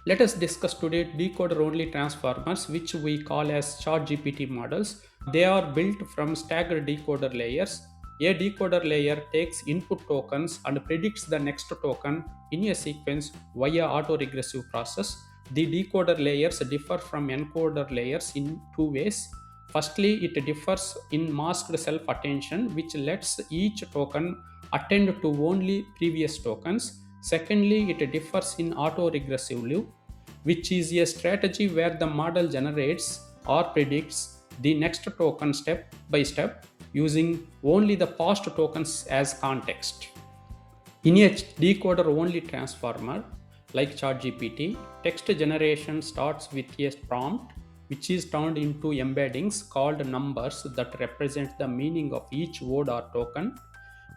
Let us discuss today decoder-only transformers, which we call as GPT models. They are built from staggered decoder layers. A decoder layer takes input tokens and predicts the next token in a sequence via autoregressive process. The decoder layers differ from encoder layers in two ways. Firstly, it differs in masked self-attention, which lets each token attend to only previous tokens. Secondly, it differs in autoregressive loop, which is a strategy where the model generates or predicts the next token step by step using only the past tokens as context. In a decoder only transformer like ChatGPT, text generation starts with a prompt which is turned into embeddings called numbers that represent the meaning of each word or token.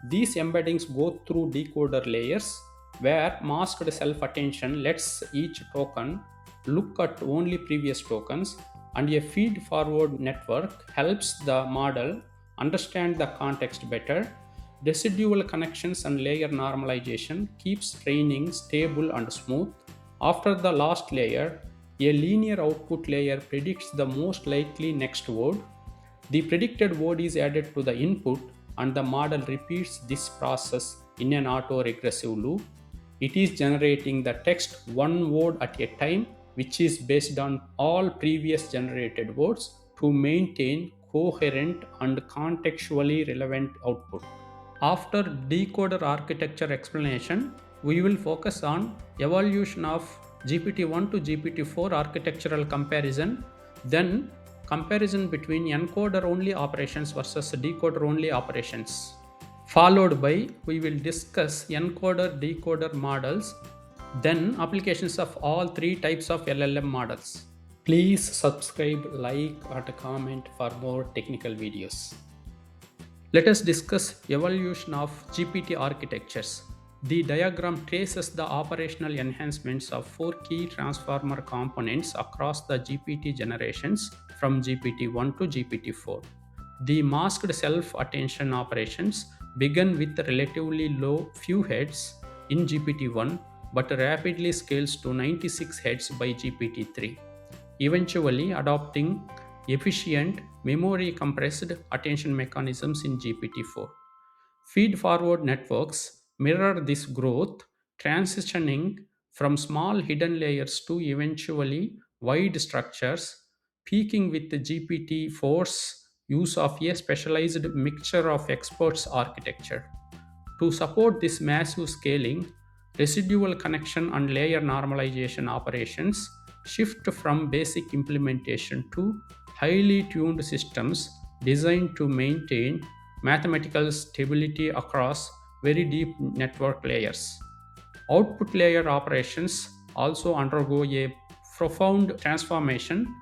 These embeddings go through decoder layers where masked self-attention lets each token look at only previous tokens, and a feed-forward network helps the model understand the context better. Residual connections and layer normalization keeps training stable and smooth. After the last layer, a linear output layer predicts the most likely next word. The predicted word is added to the input, and the model repeats this process in an auto-regressive loop. It is generating the text one word at a time, which is based on all previous generated words to maintain coherent and contextually relevant output. After decoder architecture explanation, we will focus on evolution of GPT-1 to GPT-4 architectural comparison, then comparison between encoder-only operations versus decoder-only operations. Followed by, we will discuss encoder-decoder models, then applications of all three types of LLM models. Please subscribe, like, and comment for more technical videos. Let us discuss evolution of GPT architectures. The diagram traces the operational enhancements of four key transformer components across the GPT generations from GPT-1 to GPT-4. The masked self-attention operations began with relatively low few heads in GPT-1 but rapidly scales to 96 heads by GPT-3, eventually adopting efficient memory compressed attention mechanisms in GPT-4. Feed-forward networks mirror this growth, transitioning from small hidden layers to eventually wide structures, peaking with the GPT-4's use of a specialized mixture of experts architecture. To support this massive scaling, residual connection and layer normalization operations shift from basic implementation to highly tuned systems designed to maintain mathematical stability across very deep network layers. Output layer operations also undergo a profound transformation,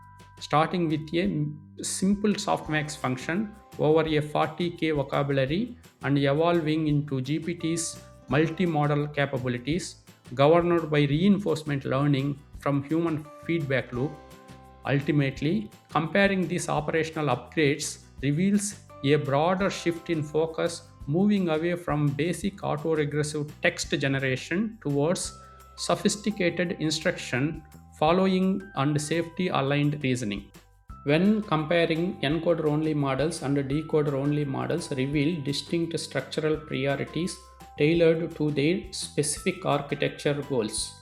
starting with a simple softmax function over a 40K vocabulary and evolving into GPT's multi-model capabilities governed by reinforcement learning from human feedback loop. Ultimately, comparing these operational upgrades reveals a broader shift in focus, moving away from basic autoregressive text generation towards sophisticated instruction following and safety aligned reasoning. When comparing encoder-only models and decoder-only models reveal distinct structural priorities tailored to their specific architecture goals.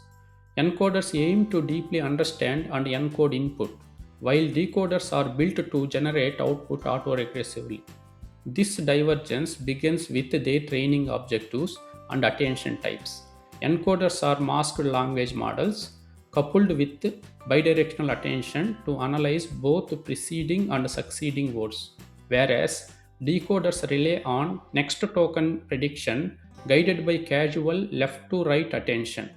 Encoders aim to deeply understand and encode input, while decoders are built to generate output autoregressively. This divergence begins with their training objectives and attention types. Encoders are masked language models coupled with bidirectional attention to analyze both preceding and succeeding words, whereas decoders rely on next token prediction guided by casual left to right attention.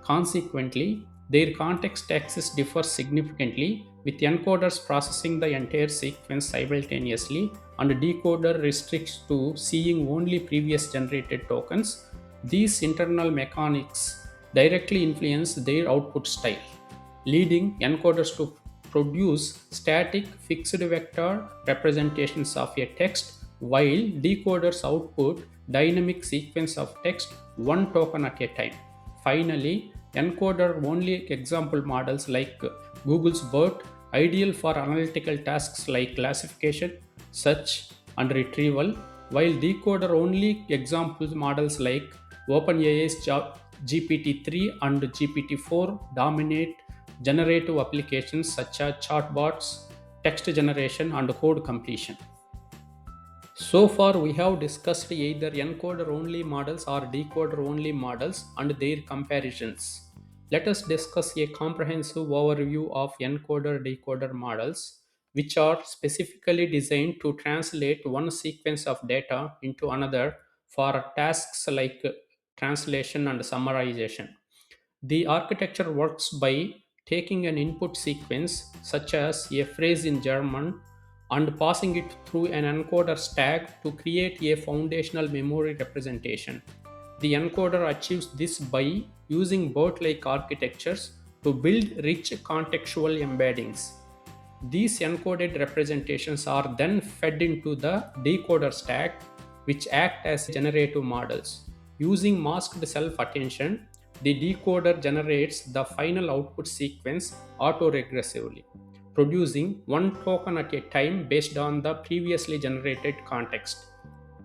Consequently, their context access differs significantly, with encoders processing the entire sequence simultaneously and decoder restricts to seeing only previous generated tokens. These internal mechanics directly influence their output style, leading encoders to produce static fixed vector representations of a text while decoders output dynamic sequence of text one token at a time. Finally, Encoder-only example models like Google's BERT, ideal for analytical tasks like classification, search, and retrieval, while decoder-only example models like OpenAI's GPT-3 and GPT-4 dominate generative applications such as chatbots, text generation, and code completion. So far, we have discussed either encoder only models or decoder only models and their comparisons. Let us discuss a comprehensive overview of encoder decoder models, which are specifically designed to translate one sequence of data into another for tasks like translation and summarization. The architecture works by taking an input sequence, such as a phrase in German, and passing it through an encoder stack to create a foundational memory representation. The encoder achieves this by using BERT like architectures to build rich contextual embeddings. These encoded representations are then fed into the decoder stack, which act as generative models. Using masked self attention, the decoder generates the final output sequence autoregressively, producing one token at a time based on the previously generated context.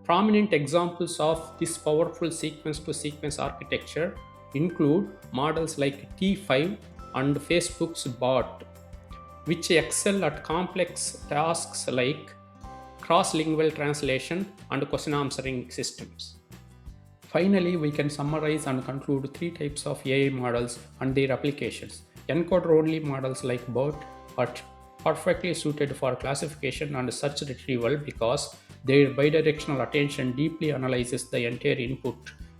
Prominent examples of this powerful sequence to sequence architecture include models like T5 and Facebook's BOT, which excel at complex tasks like cross-lingual translation and question answering systems. Finally, we can summarize and conclude three types of AI models and their applications. Encoder-only models like BERT are perfectly suited for classification and search retrieval because their bidirectional attention deeply analyzes the entire input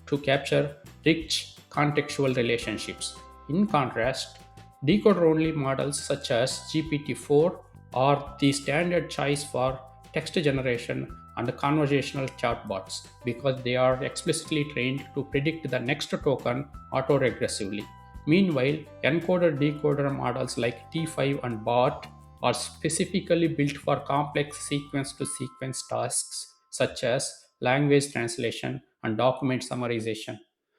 to capture rich contextual relationships. In contrast, decoder-only models such as GPT-4 are the standard choice for text generation and conversational chatbots because they are explicitly trained to predict the next token autoregressively. Meanwhile, encoder-decoder models like T5 and BOT are specifically built for complex sequence-to-sequence tasks such as language translation and document summarization.